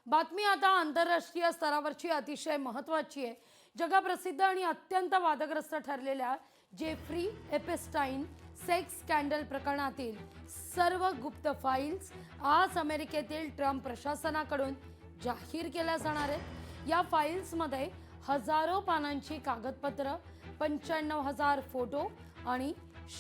बातमी आता आंतरराष्ट्रीय स्तरावरची अतिशय महत्त्वाची आहे। जगप्रसिद्ध आणि अत्यंत वादग्रस्त ठरलेल्या जेफ्री एपेस्टाईन सेक्स स्कॅन्डल प्रकरणातील सर्व गुप्त फाईल्स आज अमेरिकेतील ट्रम्प प्रशासनाकडून जाहीर केल्या जाणार आहेत। या फाईल्समध्ये हजारो पानांची कागदपत्र, 95,000 फोटो आणि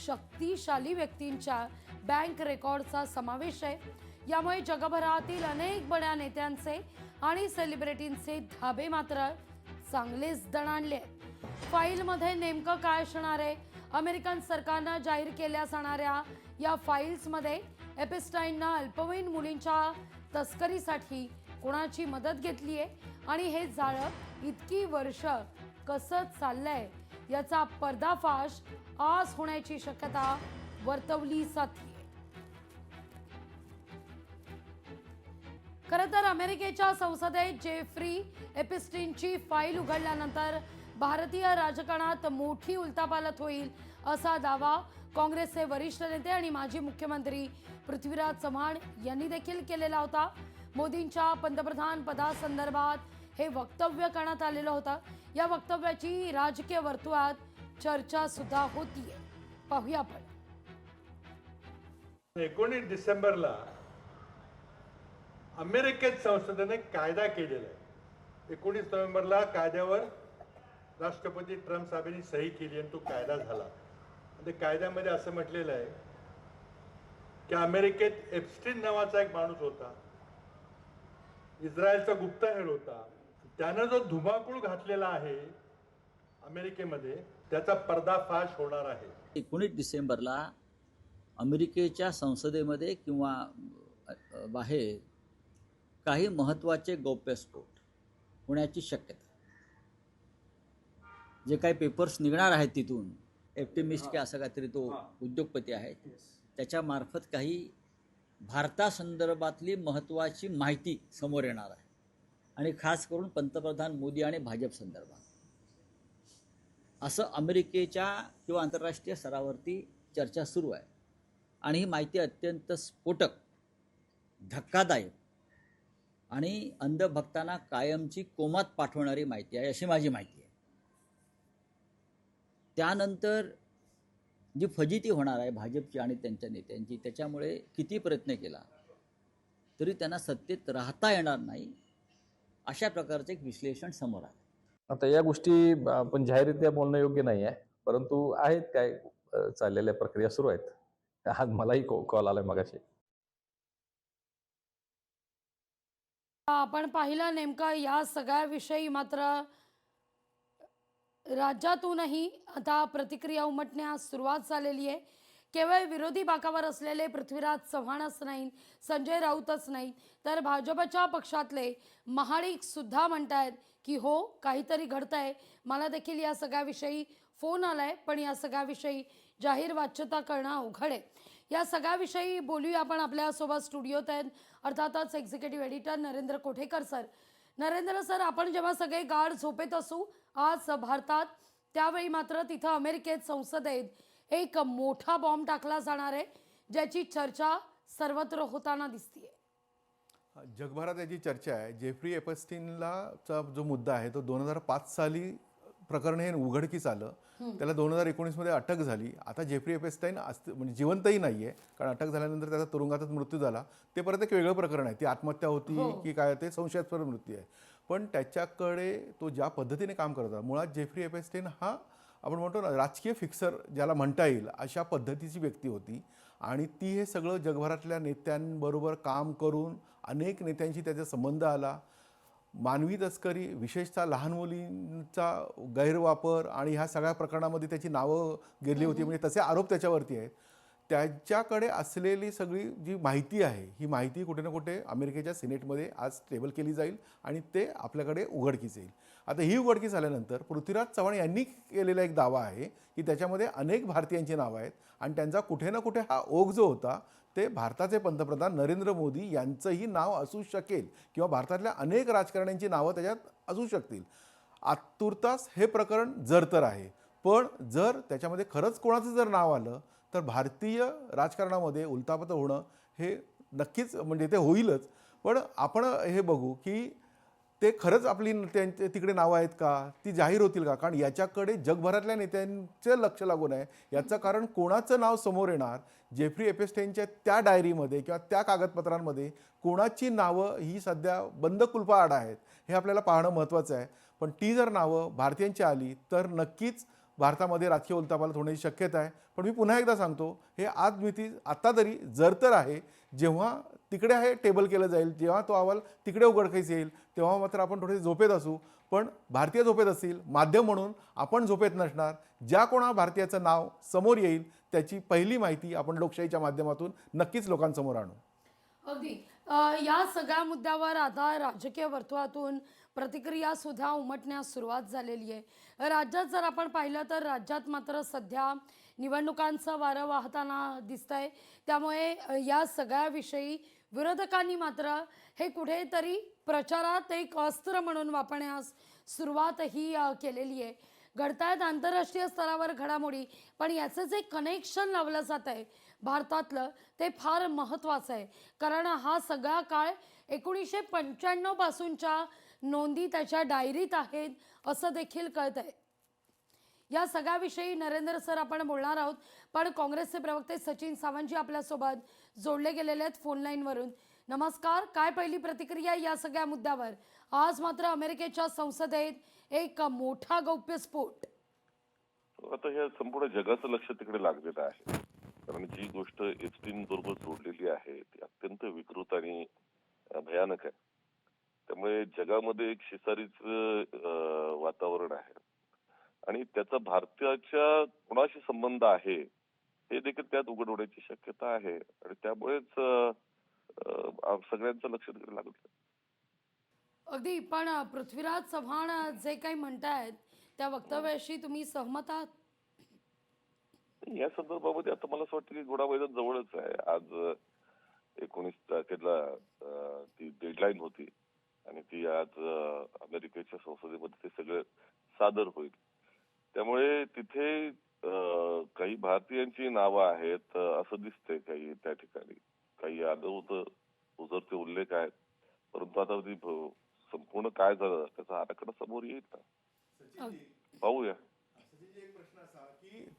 शक्तिशाली व्यक्तींच्या बँक रेकॉर्डचा समावेश आहे। यामुळे जगभरातील अनेक बड्या नेत्यांचे आणि सेलिब्रिटींचे धाबे मात्र चांगलेच दणाणले आहेत। फाईलमध्ये नेमकं काय असणार आहे? अमेरिकन सरकारनं जाहीर केल्या जाणाऱ्या या फाईल्समध्ये एपेस्टाईननं अल्पवयीन मुलींच्या तस्करीसाठी कोणाची मदत घेतली आहे आणि हे जाळं इतकी वर्ष कसं चाललंय याचा पर्दाफाश आज होण्याची शक्यता वर्तवली जाते। खरं तर अमेरिकेच्या संसदेत जेफ्री एपिस्टीनची फाईल उघडल्यानंतर भारतीय राजकारणात मोठी उलथापालथ होईल असा दावा काँग्रेसचे वरिष्ठ नेते आणि माजी मुख्यमंत्री पृथ्वीराज चव्हाण यांनी देखील केलेला होता। मोदींच्या पंतप्रधान पदासंदर्भात हे वक्तव्य करण्यात आलेलं होतं। या वक्तव्याची राजकीय वर्तुळात चर्चा सुद्धा होतीये। पाहूया आपण। 19 डिसेंबरला अमेरिकेत संसदेने कायदा केलेला आहे। 19 नोव्हेंबरला कायद्यावर राष्ट्रपती ट्रम्प साहेबांनी सही केली आणि तो कायदा झाला। आणि कायद्यामध्ये असं म्हटलेलं आहे की अमेरिकेत एप्स्टीन नावाचा एक माणूस होता, इस्रायलचा गुप्तहेर होता। त्यानं जो धुमाकूळ घातलेला आहे अमेरिकेमध्ये त्याचा पर्दाफाश होणार आहे। 19 डिसेंबरला अमेरिकेच्या संसदेमध्ये किंवा बाहेर काही महत्त्वाचे गौप्यस्फोट होण्याची शक्यता, जे काही पेपर्स निघणार आहेत तिथून, एप्टिमिस्ट की असं काहीतरी तो उद्योगपती आहे, त्याच्यामार्फत काही भारतासंदर्भातली महत्त्वाची माहिती समोर येणार आहे आणि खास करून पंतप्रधान मोदी आणि भाजप संदर्भात असं अमेरिकेच्या किंवा आंतरराष्ट्रीय स्तरावरती चर्चा सुरू आहे। आणि ही माहिती अत्यंत स्फोटक, धक्कादायक आणि अंधभक्तांना कायमची कोमात पाठवणारी माहिती आहे अशी माझी माहिती आहे। त्यानंतर जी फजिती होणार आहे भाजपची आणि त्यांच्या नेत्यांची, त्याच्यामुळे किती प्रयत्न केला तरी त्यांना सत्तेत राहता येणार नाही अशा प्रकारचं एक विश्लेषण समोर आलं। आता या गोष्टी आपण जाहीररित्या बोलणं योग्य नाही आहे, परंतु आहेत काय चाललेल्या प्रक्रिया सुरू आहेत। आज मलाही कॉल आलाय मगाशी। आपण पाहिलं नेमका या सगळ्याविषयी मात्र राज्यातूनही आता प्रतिक्रिया उमटण्यास सुरुवात झालेली आहे। केवळ विरोधी बाकावर असलेले पृथ्वीराज चव्हाणच नाही, संजय राऊतच नाही, तर भाजपच्या पक्षातले महाडिक सुद्धा म्हणतायत की हो काहीतरी घडतंय। मला देखील या सगळ्याविषयी फोन आलाय, पण या सगळ्याविषयी जाहीर वाच्यता करणं अवघड आहे। या सगळ्याविषयी बोलूया आपण। आपल्यासोबत स्टुडिओत आहेत अर्थातच executive editor Narendra Kothekar sir. Narendra sir, आपण जेव्हा सगळे गाढ झोपेत असू आज भारतात, त्यावेळी मात्र तिथं अमेरिकेत संसदेत एक मोठा बॉम्ब टाकला जाणार आहे, ज्याची चर्चा सर्वत्र होताना दिसतीये। जगभरात याची चर्चा आहे। जेफ्री एपस्टीनला जो मुद्दा आहे तो 2005 साली प्रकरण हे उघडकीस आलं, त्याला 2019 मध्ये अटक झाली। आता जेफ्री एपस्टाईन म्हणजे जिवंतही नाहीये, कारण अटक झाल्यानंतर त्याचा तुरुंगातच मृत्यू झाला। ते परत एक वेगळं प्रकरण आहे, ती आत्महत्या होती की काय ते संशयास्पद मृत्यू आहे। पण त्याच्याकडे तो ज्या पद्धतीने काम करत होता, मुळात जेफ्री एपस्टाईन हा आपण म्हणतो ना राजकीय फिक्सर ज्याला म्हणता येईल अशा पद्धतीची व्यक्ती होती। आणि ती हे सगळं जगभरातल्या नेत्यांबरोबर काम करून अनेक नेत्यांशी त्याचा संबंध आला। मानवी तस्करी, विशेषतः लहान मुलींचा गैरवापर आणि ह्या सगळ्या प्रकरणामध्ये त्याची नावं गेली होती, म्हणजे तसे आरोप त्याच्यावरती आहेत। त्याच्याकडे असलेली सगळी जी माहिती आहे, ही माहिती कुठे ना कुठे अमेरिकेच्या सिनेटमध्ये आज टेबल केली जाईल आणि ते आपल्याकडे उघडकीस येईल। आता ही उघडकीस आल्यानंतर पृथ्वीराज चव्हाण यांनी केलेला एक दावा आहे की त्याच्यामध्ये अनेक भारतीयांची नावं आहेत आणि त्यांचा कुठे ना कुठे हा ओघ जो होता ते भारताचे पंतप्रधान नरेंद्र मोदी यांचंही नाव असू शकेल किंवा भारतातल्या अनेक राजकारण्यांची नावं त्याच्यात असू शकतील। आतुरतास हे प्रकरण जर आहे, पण जर त्याच्यामध्ये खरंच कोणाचं जर नाव आलं तर भारतीय राजकारणामध्ये उलथापालथ होणं हे नक्कीच म्हणजे ते होईलच। पण आपण हे बघू की ते खरंच आपली त्यांचे तिकडे नावं आहेत का, ती जाहीर होतील का? कारण याच्याकडे जगभरातल्या नेत्यांचे लक्ष लागून आहे. याचं कारण कोणाचं नाव समोर येणार, जेफ्री एपेस्टाईनच्या त्या डायरीमध्ये किंवा त्या कागदपत्रांमध्ये कोणाची नावं ही सध्या बंद कुलपाआड आहेत, हे आपल्याला पाहणं महत्त्वाचं आहे. पण ती जर नावं भारतीयांची आली तर नक्कीच भारतामध्ये राजकीय उलथापालथ होण्याची शक्यता आहे. पण मी पुन्हा एकदा सांगतो, हे आज मिती आत्ता तरी जर तर आहे, जेव्हा तिकडे हे टेबल केलं जाईल, जेव्हा तो अहवाल तिकडे उघडकीस येईल, तेव्हा मात्र आपण थोडे झोपेत असू. पण भारतीय झोपेत असतील, माध्यम म्हणून आपण झोपेत नसणार. ज्या कोणा भारतीयाचं नाव समोर येईल त्याची पहिली माहिती आपण लोकशाहीच्या माध्यमातून नक्कीच लोकांसमोर आणू. अगदी या सगळ्या मुद्द्यावर आता राजकीय वर्तुळातून प्रतिक्रिया सुद्धा उमटण्यास सुरुवात झालेली आहे. राज्यात जर आपण पाहिलं तर राज्यात मात्र सध्या निवडणुकांचं वारं वाहताना दिसतंय. त्यामुळे या सगळ्याविषयी विरोधकांनी मात्र हे कुठेतरी प्रचारात एक अस्त्र म्हणून वापरण्यास सुरुवातही केलेली आहे. घडतायत आंतरराष्ट्रीय स्तरावर घडामोडी, पण याचं जे कनेक्शन लावलं जात आहे भारतातलं ते फार महत्त्वाचं आहे. कारण हा सगळा काळ 1995 पासूनच्या नोंदी त्याच्या डायरीत आहेत असं देखील कळत आहे. या सगळ्याविषयी नरेंद्र सर आपण बोलणार आहोत, पण काँग्रेसचे प्रवक्ते सचिन सावंतजी आपल्यासोबत जोडले गेलेले आहेत फोन लाईनवरून. नमस्कार, काय पहिली प्रतिक्रिया या सगळ्या मुद्द्यावर? आज मात्र अमेरिकेच्या संसदेत एक मोठा गौप्यस्फोट. आता ह्या संपूर्ण जगाचं लक्ष तिकडे लागलेलं आहे. कारण जी गोष्ट एप्स्टीन बरोबर जोडलेली आहे ती अत्यंत विकृत आणि भयानक आहे. त्यामुळे जगामध्ये एक शिसारीचं वातावरण आहे आणि त्याचा भारताच्या कोणाशी संबंध आहे हे देखील त्यात उघड होण्याची शक्यता आहे आणि त्यामुळेच सगळ्यांचं लक्ष तिकडे लागलं. अगदी, पण पृथ्वीराज चव्हाण जे काही म्हणतायत त्या वक्तव्याशी तुम्ही सहमत आहात? या संदर्भामध्ये आता मला असं वाटतं की घोडा मैदान जवळच आहे. आज 19 तारखेला ती डेडलाईन होती आणि ती आज अमेरिकेच्या संसदेमध्ये ते सगळं सादर होईल. त्यामुळे तिथे काही भारतीयांची नावं आहेत असं दिसतंय. काही त्या ठिकाणी काही आलं होतं, उजरते उल्लेख आहेत, परंतु आता ती संपूर्ण काय झालं त्याचा आराखडा समोर येईल ना, पाहूया.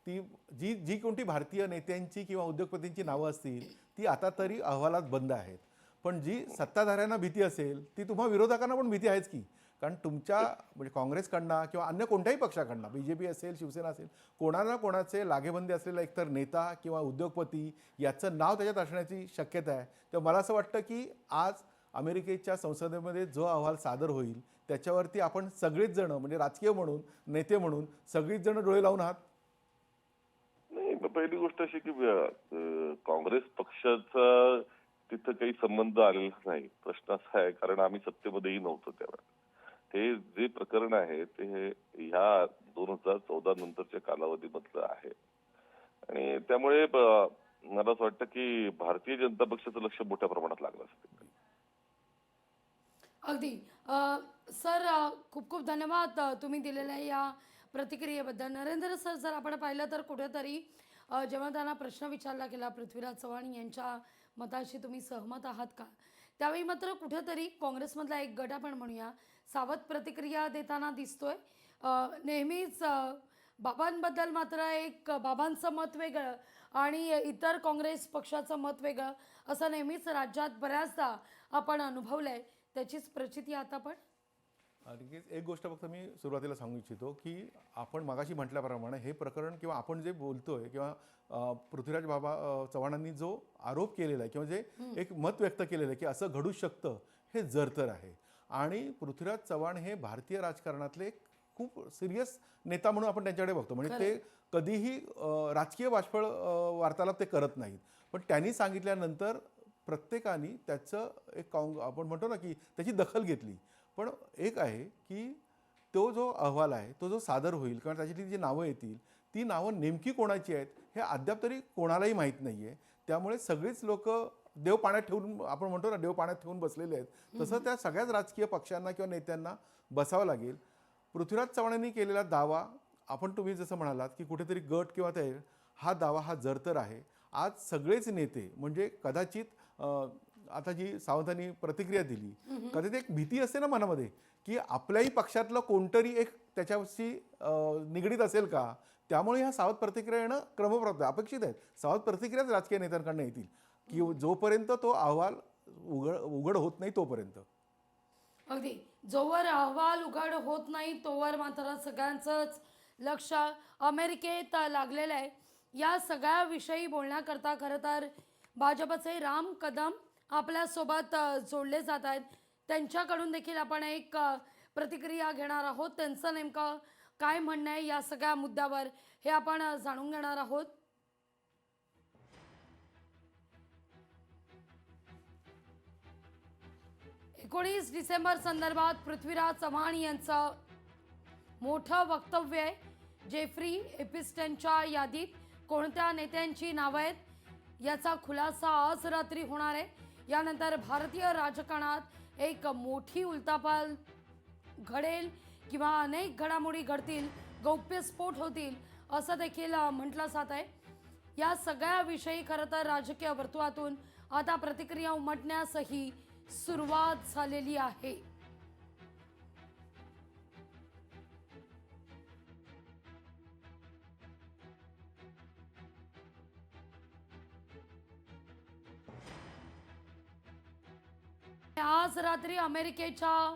ती जी जी कोणती भारतीय नेत्यांची किंवा उद्योगपतींची नावं असतील ती आता तरी अहवालात बंद आहेत. पण जी सत्ताधाऱ्यांना भीती असेल ती तुम्हा विरोधकांना पण भीती आहेच की. कारण तुमच्या म्हणजे काँग्रेसकडनं किंवा अन्य कोणत्याही पक्षाकडनं, बीजेपी असेल, शिवसेना असेल, कोणाला कोणाचे लागेबंदी असलेला एकतर नेता किंवा उद्योगपती याचं नाव त्याच्यात असण्याची शक्यता आहे. तर मला असं वाटतं की आज अमेरिकेच्या संसदेमध्ये जो अहवाल सादर होईल त्याच्यावरती आपण सगळेच जण म्हणजे राजकीय म्हणून, नेते म्हणून सगळीच जण डोळे लावून आहात. नाही, पहिली गोष्ट अशी की काँग्रेस पक्षाचा तिथं काही संबंध आलेला नाही. प्रश्न असा आहे कारण आम्ही सत्तेमध्येही नव्हतो तेव्हा. हे जे प्रकरण आहे ते ह्या 2014 नंतरच्या कालावधीमधलं आहे आणि त्यामुळे मला असं वाटतं की भारतीय जनता पक्षाचं लक्ष मोठ्या प्रमाणात लागलं असतं. अगदी सर, खूप खूप धन्यवाद तुम्ही दिलेल्या या प्रतिक्रियेबद्दल. नरेंद्र सर, जर आपण पाहिलं तर कुठेतरी जेव्हा त्यांना प्रश्न विचारला गेला पृथ्वीराज चव्हाण यांच्या मताशी तुम्ही सहमत आहात का, त्यावेळी मात्र कुठेतरी काँग्रेसमधला एक गट आपण म्हणूया सावध प्रतिक्रिया देताना दिसतोय. नेहमीच बाबांबद्दल मात्र एक बाबांचं मत वेगळं आणि इतर काँग्रेस पक्षाचं मत वेगळं असं नेहमीच राज्यात बऱ्याचदा आपण अनुभवलंय. त्याचीच प्रचिती आता पण. आणि एक गोष्ट फक्त मी सुरुवातीला सांगू इच्छितो की आपण मगाशी म्हटल्याप्रमाणे हे प्रकरण किंवा आपण जे बोलतोय किंवा पृथ्वीराज बाबा चव्हाणांनी जो आरोप केलेला आहे किंवा जे एक मत व्यक्त केलेलं आहे की असं घडू शकतं, हे जरतर आहे. आणि पृथ्वीराज चव्हाण हे भारतीय राजकारणातले खूप सिरियस नेता म्हणून आपण त्यांच्याकडे बघतो. म्हणजे ते कधीही राजकीय बाष्पळ वार्तालाप ते करत नाहीत. पण त्यांनी सांगितल्यानंतर प्रत्येकाने त्याचं एक आपण म्हणतो ना की त्याची दखल घेतली. पण एक आहे की तो जो अहवाल आहे तो जो सादर होईल कारण त्याच्यातली जी नावं येतील ती नावं नेमकी कोणाची आहेत हे अद्याप तरी कोणालाही माहीत नाही आहे. त्यामुळे सगळीच लोक देव पाण्यात ठेवून, आपण म्हणतो ना देव पाण्यात ठेवून बसलेले आहेत, तसं त्या सगळ्याच राजकीय पक्षांना किंवा नेत्यांना बसावं लागेल. पृथ्वीराज चव्हाणांनी केलेला दावा, आपण तुम्ही जसं म्हणालात की कुठेतरी गट किंवा हा दावा हा जरतर आहे. आज सगळेच नेते म्हणजे कदाचित आता जी सावंतांनी प्रतिक्रिया दिली, कधी एक भीती असते ना मनामध्ये की आपल्याही पक्षातलं कोणतरी एक त्याच्याशी निगडीत असेल का, त्यामुळे ह्या सावध प्रतिक्रिया येणं क्रमप्राप्त अपेक्षित आहेत. सावध प्रतिक्रियाच राजकीय नेत्यांकडनं येतील की जोपर्यंत तो अहवाल उघड होत नाही तोपर्यंत. अगदी जोवर अहवाल उघड होत नाही तोवर मात्र सगळ्यांचंच लक्ष अमेरिकेत लागलेलं आहे. या सगळ्याविषयी बोलण्याकरता खरं तर भाजपचे राम कदम आपल्यासोबत जोडले जात आहेत. त्यांच्याकडून देखील आपण एक प्रतिक्रिया घेणार आहोत. त्यांचं नेमकं काय म्हणणं आहे या सगळ्या मुद्द्यावर हे आपण जाणून घेणार आहोत. 19 डिसेंबर संदर्भात पृथ्वीराज चव्हाण यांचं मोठं वक्तव्य आहे. जेफ्री एपिस्टनच्या यादीत कोणत्या नेत्यांची नावं आहेत याचा खुलासा आज रात्री होणार आहे. यानंतर भारतीय राजकारणात एक मोठी उलथापाल घडेल किंवा अनेक घडामोडी घडतील, गौप्यस्फोट होतील असं देखील म्हटलं जात आहे. या सगळ्याविषयी खरं तर राजकीय वर्तुळातून आता प्रतिक्रिया उमटण्यासही सुरुवात झालेली आहे. आज रात्री अमेरिकेच्या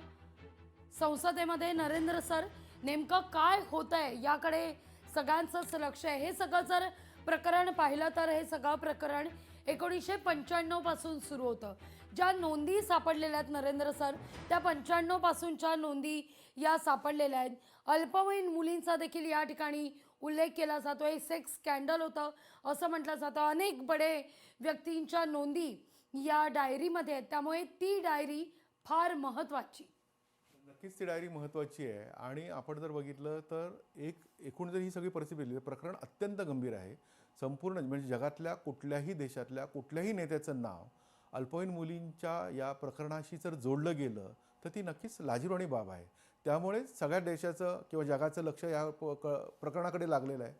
संसदेमध्ये नरेंद्र सर नेमकं काय होत आहे याकडे सगळ्यांचंच लक्ष आहे. हे सगळं जर प्रकरण पाहिलं तर हे सगळं प्रकरण 1995 पासून सुरू होतं. ज्या नोंदी सापडलेल्या आहेत नरेंद्र सर, त्या 95 पासूनच्या नोंदी या सापडलेल्या आहेत. अल्पवयीन मुलींचा देखील या ठिकाणी उल्लेख केला जातो. हे सेक्स स्कॅन्डल होतं असं म्हटलं जातं. अनेक बडे व्यक्तींच्या नोंदी या डायरीमध्ये आहेत. त्यामुळे ती डायरी फार महत्त्वाची. नक्कीच ती डायरी महत्त्वाची आहे. आणि आपण जर बघितलं तर एकूण जर ही सगळी परिस्थिती पाहिली तर प्रकरण अत्यंत गंभीर आहे. संपूर्ण म्हणजे जगातल्या कुठल्याही देशातल्या कुठल्याही नेत्याचं नाव अल्पवयीन मुलींच्या या प्रकरणाशी जर जोडलं गेलं तर ती नक्कीच लाजिरवाणी बाब आहे. त्यामुळे सगळ्या देशाचं किंवा जगाचं लक्ष या प्रकरणाकडे लागलेलं आहे.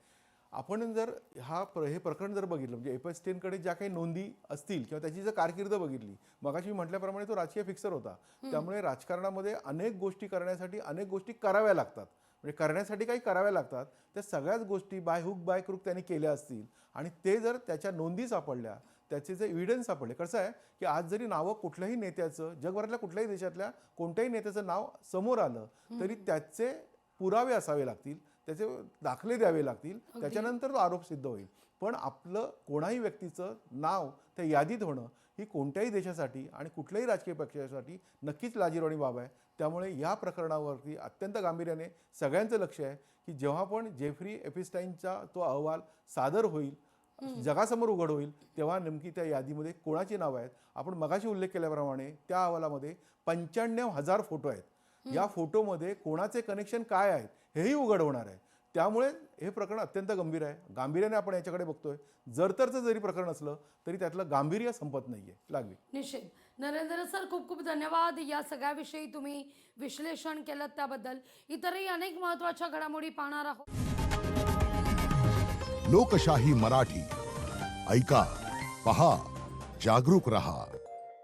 आपण जर हे प्रकरण जर बघितलं म्हणजे एपस्टेनकडे ज्या काही नोंदी असतील किंवा त्याची जर कारकीर्द बघितली, मगाशी म्हटल्याप्रमाणे तो राजकीय फिक्सर होता. त्यामुळे राजकारणामध्ये अनेक गोष्टी करण्यासाठी अनेक गोष्टी कराव्या लागतात. म्हणजे करण्यासाठी काही कराव्या लागतात, त्या सगळ्याच गोष्टी बाय हुक बाय क्रुक त्यांनी केल्या असतील आणि ते जर त्याच्या नोंदी सापडल्या, त्याचे जे एव्हिडन्स सापडले. कसं आहे की आज जरी नावं कुठल्याही नेत्याचं जगभरातल्या कुठल्याही देशातल्या कोणत्याही नेत्याचं नाव समोर आलं तरी त्याचे पुरावे असावे लागतील, त्याचे दाखले द्यावे लागतील, त्याच्यानंतर तो आरोप सिद्ध होईल. पण आपलं कोणाही व्यक्तीचं नाव त्या यादीत होणं ही कोणत्याही देशासाठी आणि कुठल्याही राजकीय पक्षासाठी नक्कीच लाजिरवाणी बाब आहे. त्यामुळे या प्रकरणावरती अत्यंत गांभीर्याने सगळ्यांचं लक्ष आहे की जेव्हा पण जेफ्री एपिस्टाईनचा तो अहवाल सादर होईल, जगासमोर उघड होईल, तेव्हा नेमकी त्या यादीमध्ये कोणाची नावं आहेत. आपण मगाशी उल्लेख केल्याप्रमाणे त्या अहवालामध्ये 95,000 फोटो आहेत. या फोटोमध्ये कोणाचे कनेक्शन काय आहेत हेही उघड होणार आहे. त्यामुळे हे प्रकरण अत्यंत गंभीर आहे. गांभीर्याने आपण याच्याकडे बघतोय. जरतरचं जरी प्रकरण असलं तरी त्यातलं गांभीर्य संपत नाहीये. लागली निश्चित. नरेंद्र सर, खूप खूप धन्यवाद या सगळ्याविषयी तुम्ही विश्लेषण केलं त्याबद्दल. इतरही अनेक महत्त्वाच्या घडामोडी पाहणार आहोत. लोकशाही मराठी ऐका, पहा, जागरूक रहा.